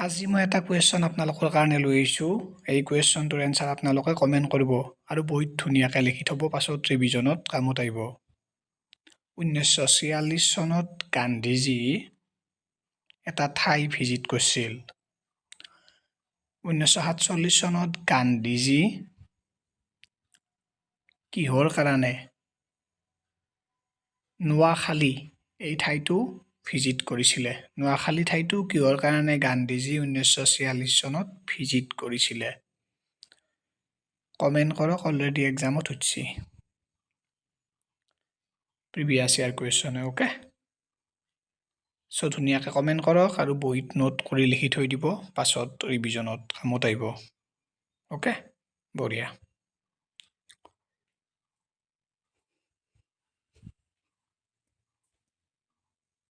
আজি মই এটা কুৱেশ্যন আপোনালোকৰ কাৰণে লৈ আহিছোঁ এই কুৱেশ্যনটোৰ এনসাৰ আপোনালোকে কমেন্ট কৰিব আৰু বহুত ধুনীয়াকৈ লিখি থব পাছত ৰিভিজনত কামত আহিব 1946 চনত গান্ধীজী এটা ঠাই ভিজিট কৰিছিল 1947 চনত গান্ধীজী কিহৰ কাৰণে নোয়াখালী এই ঠাইটো ভিজিট কৰিছিলে নোয়াখালী ঠাইটো কিহৰ কাৰণে গান্ধীজী 1946 চনত ভিজিট কৰিছিলে কমেন্ট কৰক অলৰেডি এক্সামত হৈছে previous year question okay so ধুনীয়াকৈ কমেন্ট কৰক আৰু বহিত নোট কৰি লিখি থৈ দিব পাছত ৰিভিজনত কামত আহিব ওকে বঢ়িয়া